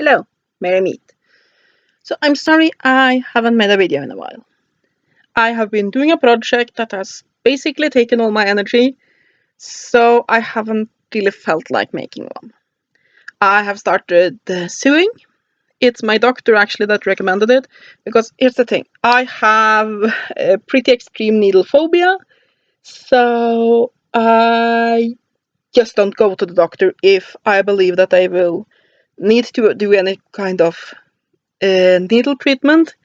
Hello, merry meet. So I'm sorry I haven't made a video in a while. I have been doing a project that has basically taken all my energy, so I haven't really felt like making one. I have started sewing. It's my doctor actually that recommended it, because here's the thing. I have a pretty extreme needle phobia, so I just don't go to the doctor if I believe that I will need to do any kind of needle treatment.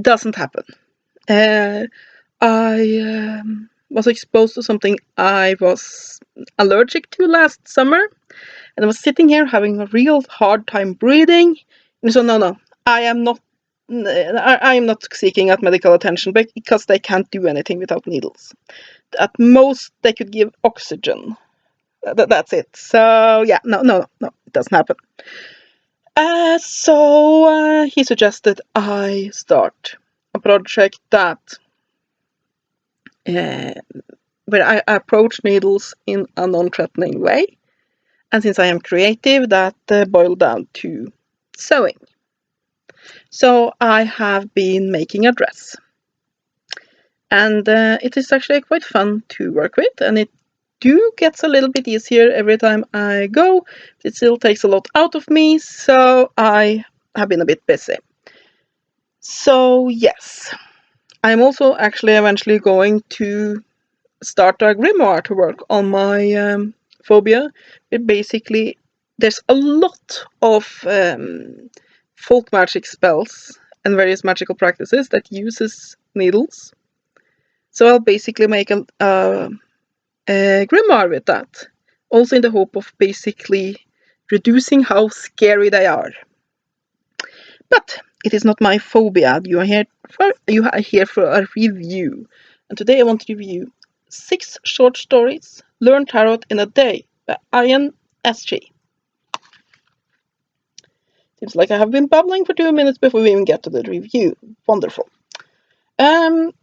Doesn't happen. Uh, I was exposed to something I was allergic to last summer, and I was sitting here having a real hard time breathing. And so, no, I am not. I am not seeking out medical attention because they can't do anything without needles. At most, they could give oxygen. That's it. So yeah, no, it doesn't happen. So he suggested I start a project that where I approach needles in a non-threatening way, and since I am creative, that boiled down to sewing. So I have been making a dress, and it is actually quite fun to work with, and it gets a little bit easier every time I go. It still takes a lot out of me, so I have been a bit busy. So yes, I'm also actually eventually going to start a grimoire to work on my phobia. It basically, there's a lot of folk magic spells and various magical practices that uses needles. So I'll basically make a grimoire with that, also in the hope of basically reducing how scary they are. But it is not my phobia. You are here for a review, and today I want to review 6 short stories. Learn Tarot in a Day by Ian Eshey. Seems like I have been babbling for 2 minutes before we even get to the review. Wonderful.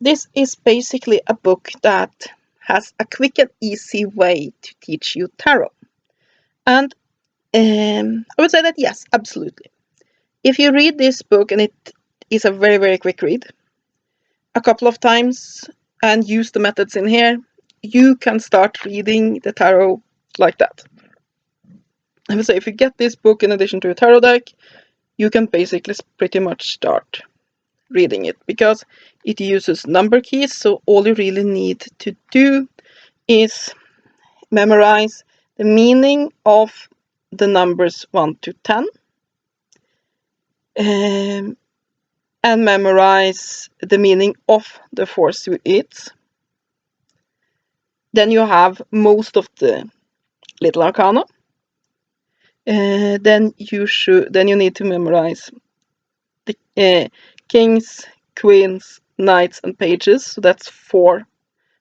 This is basically a book that has a quick and easy way to teach you tarot. And I would say that yes, absolutely. If you read this book, and it is a very, very quick read, a couple of times, and use the methods in here, you can start reading the tarot like that. I would say if you get this book in addition to a tarot deck, you can basically pretty much start reading it, because it uses number keys, so all you really need to do is memorize the meaning of the numbers 1 to 10, and memorize the meaning of the 4 suites. Then you have most of the little arcana. Then you need to memorize the kings, queens, knights, and pages. So that's 4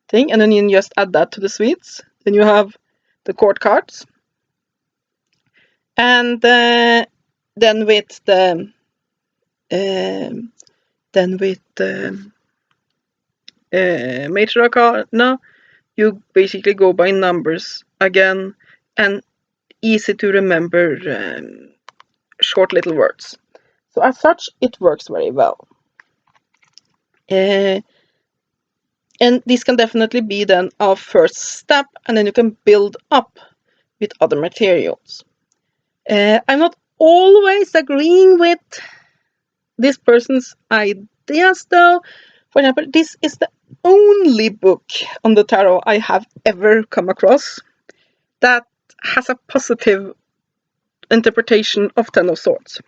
things, and then you just add that to the suites. Then you have the court cards, and then with the major arcana, you basically go by numbers again, and easy to remember short little words. So as such, it works very well. And this can definitely be then our first step, and then you can build up with other materials. I'm not always agreeing with this person's ideas, though. For example, this is the only book on the tarot I have ever come across that has a positive interpretation of Ten of Swords.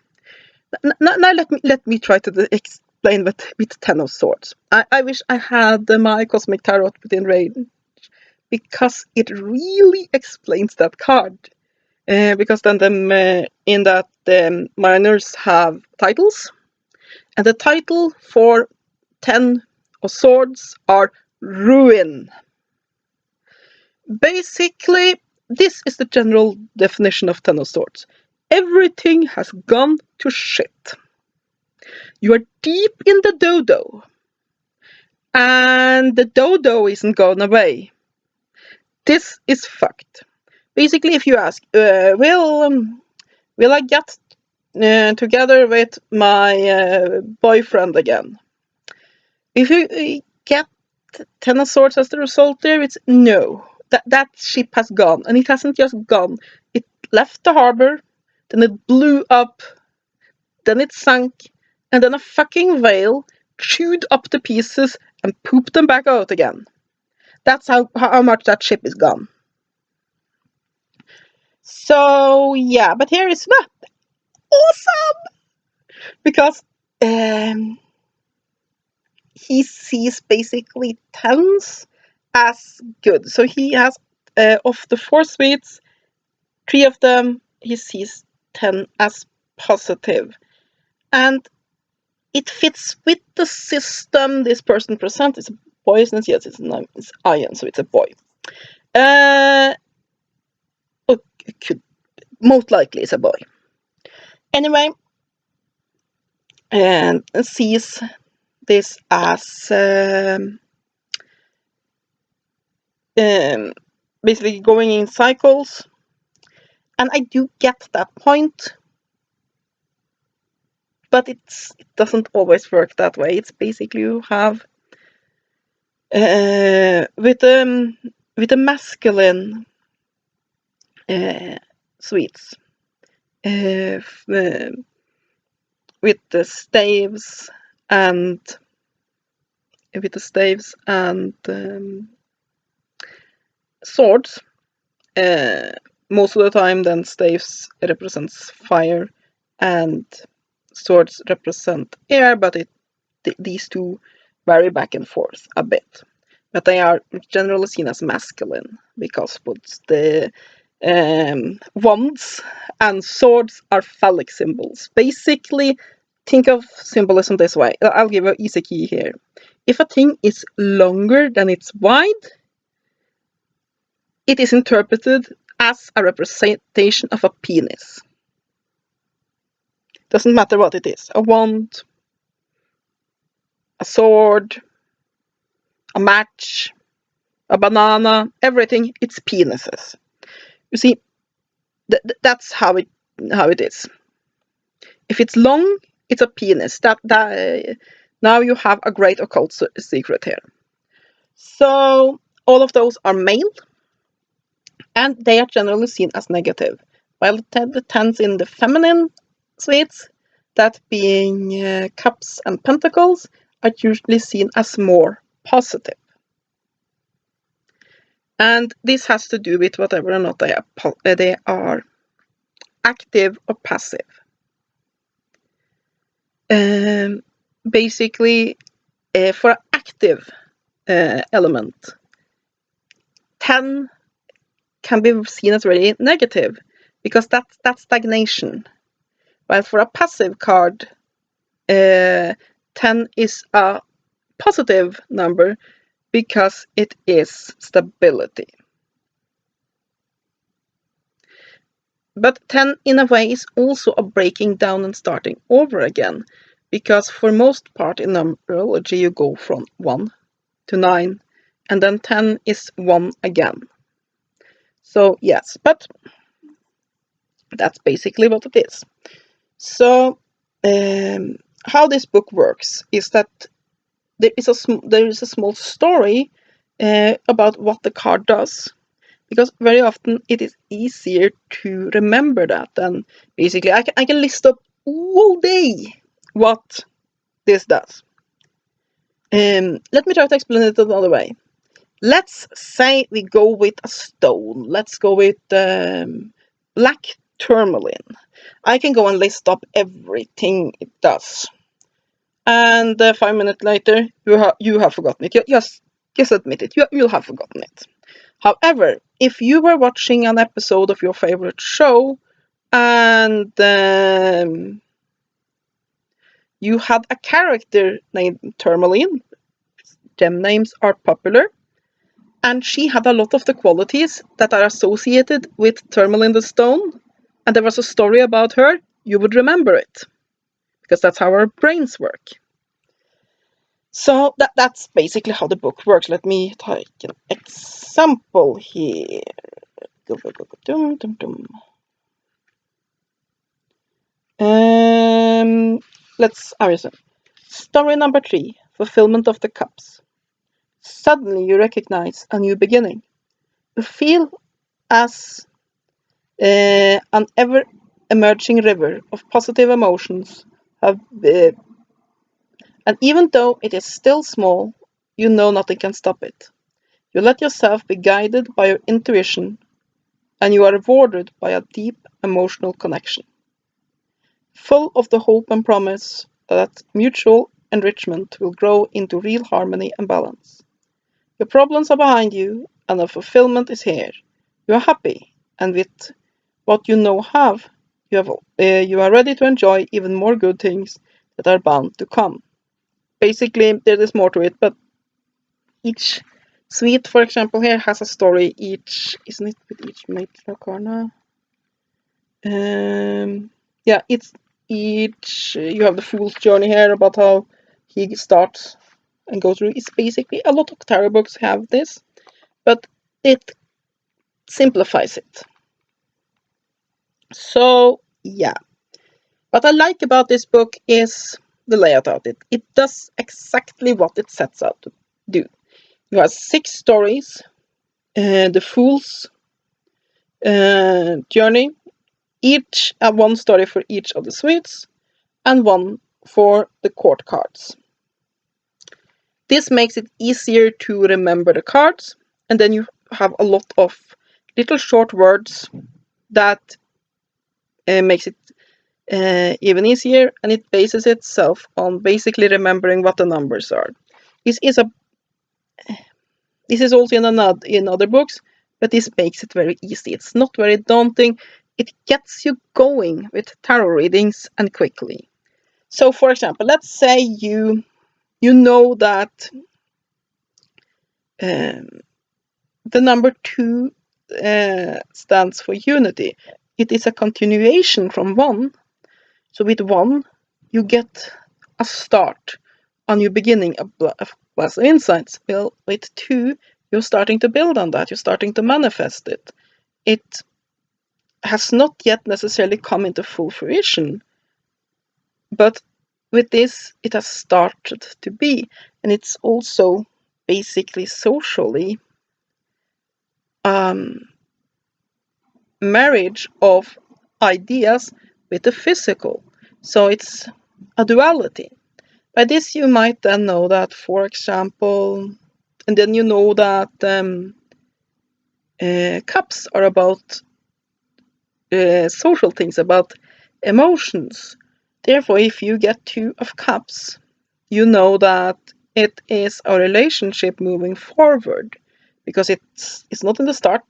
Now let me try to explain with Ten of Swords. I wish I had my Cosmic Tarot within range, because it really explains that card. Because then in that the minors have titles, and the title for 10 of Swords are Ruin. Basically, this is the general definition of Ten of Swords. Everything has gone to shit. You are deep in the dodo, and the dodo isn't gone away. This is fucked. Basically, if you ask, will I get together with my boyfriend again. If you get 10 of swords as the result there, it's no. That ship has gone, and it hasn't just gone. It left the harbor, then it blew up, then it sunk, and then a fucking whale chewed up the pieces and pooped them back out again. That's how much that ship is gone. So yeah, but here is awesome, because he sees basically tens as good. So he has of the 4 suites, 3 of them he sees 10 as positive, and it fits with the system this person presents. It's a boy, since yes, its name is Ian, so it's a boy. It could most likely it's a boy. Anyway, and sees this as basically going in cycles, and I do get that point, but it doesn't always work that way. It's basically you have with the masculine suites, with the staves and swords. Most of the time, then staves represents fire, and swords represent air, but these two vary back and forth a bit. But they are generally seen as masculine, because both the wands and swords are phallic symbols. Basically, think of symbolism this way. I'll give an easy key here. If a thing is longer than it's wide, it is interpreted as a representation of a penis. Doesn't matter what it is. A wand, a sword, a match, a banana, everything, it's penises. You see, that's how it is. If it's long, it's a penis. Now you have a great occult secret here. So all of those are male, and they are generally seen as negative, while the tens in the feminine suites, that being cups and pentacles, are usually seen as more positive. And this has to do with whether or not they are active or passive. Basically, for active element, 10 can be seen as really negative, because that's stagnation. While for a passive card, 10 is a positive number, because it is stability. But 10 in a way is also a breaking down and starting over again, because for most part in numerology you go from 1 to 9, and then 10 is 1 again. So yes, but that's basically what it is. So how this book works is that there is a small story about what the card does, because very often it is easier to remember that than basically I can list up all day what this does. Let me try to explain it another way. Let's say we go with a stone. Let's go with black tourmaline. I can go and list up everything it does, and 5 minutes later you have forgotten it. Just admit it. You'll have forgotten it. However, if you were watching an episode of your favorite show, and you had a character named Tourmaline, gem names are popular, and she had a lot of the qualities that are associated with Tourmaline the Stone, and there was a story about her, you would remember it, because that's how our brains work. So that's basically how the book works. Let me take an example here. I resume. Story number 3, fulfillment of the cups. Suddenly you recognize a new beginning. You feel as an ever emerging river of positive emotions have, and even though it is still small, you know nothing can stop it. You let yourself be guided by your intuition, and you are rewarded by a deep emotional connection, full of the hope and promise that mutual enrichment will grow into real harmony and balance. Your problems are behind you, and the fulfillment is here. You are happy, and with what you now have, you are ready to enjoy even more good things that are bound to come. Basically, there is more to it, but each suite, for example, here has a story. Each, isn't it with each matriarch? Yeah, it's each. You have the fool's journey here about how he starts and goes through. It's basically a lot of tarot books have this, but it simplifies it. So yeah, what I like about this book is the layout of it. It does exactly what it sets out to do. You have 6 stories, the Fool's journey, each one story for each of the suites, and one for the court cards. This makes it easier to remember the cards, and then you have a lot of little short words that makes it even easier, and it bases itself on basically remembering what the numbers are. This is also in other books, but this makes it very easy. It's not very daunting. It gets you going with tarot readings and quickly. So, for example, let's say you know that the number 2 stands for unity. It is a continuation from 1. So with 1, you get a start, a new beginning, a blast of insights. Well, with 2, you're starting to build on that. You're starting to manifest it. It has not yet necessarily come into full fruition, but with this, it has started to be. And it's also basically socially marriage of ideas with the physical. So it's a duality. By this, you might then know that, for example, and then you know that cups are about social things, about emotions. Therefore, if you get 2 of cups, you know that it is a relationship moving forward, because it's not in the start,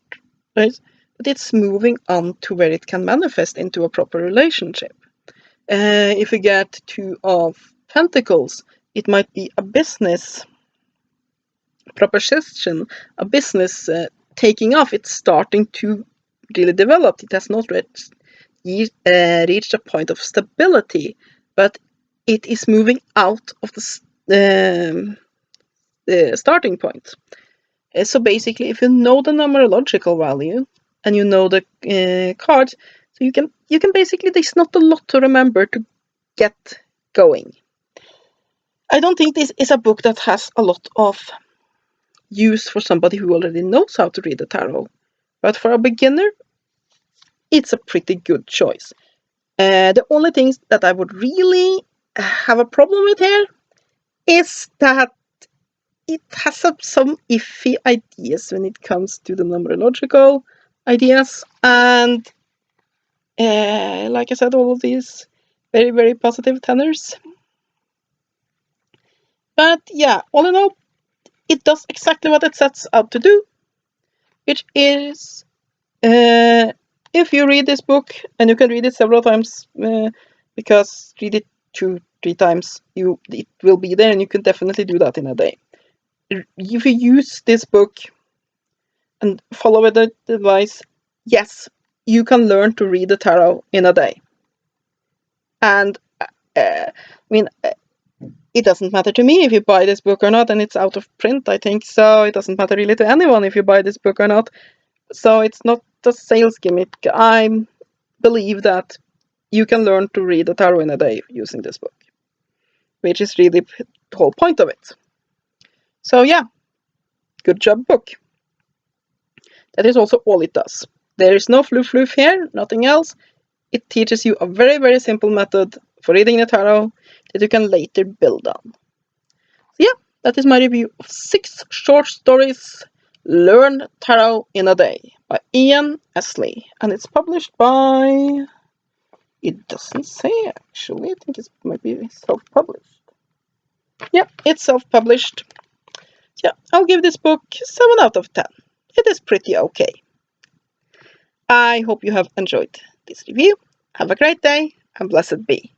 right? But it's moving on to where it can manifest into a proper relationship. If you get 2 of pentacles, it might be a business proposition, a business taking off. It's starting to really develop. It has not reached a point of stability, but it is moving out of the starting point. So basically, if you know the numerological value and you know the cards, so you can basically, there's not a lot to remember to get going. I don't think this is a book that has a lot of use for somebody who already knows how to read the tarot, but for a beginner, it's a pretty good choice. The only things that I would really have a problem with here is that it has some iffy ideas when it comes to the numerological ideas, and like I said, all of these very, very positive tenors. But yeah, all in all, it does exactly what it sets out to do, which is if you read this book, and you can read it several times, because read it 2-3 times, it will be there, and you can definitely do that in a day. If you use this book and follow the advice, yes, you can learn to read the tarot in a day. And I mean, it doesn't matter to me if you buy this book or not, and it's out of print, I think, so it doesn't matter really to anyone if you buy this book or not. So it's not a sales gimmick. I believe that you can learn to read the tarot in a day using this book. which is really the whole point of it. So yeah, good job, book. That is also all it does. There is no floof here, nothing else. It teaches you a very, very simple method for reading the tarot that you can later build on. So yeah, that is my review of 6 short stories, Learn Tarot in a Day by Ian Eshey. And it's published by... It doesn't say actually, I think it's maybe self-published. Yeah, it's self-published. Yeah, I'll give this book 7 out of 10. It is pretty okay. I hope you have enjoyed this review. Have a great day and blessed be.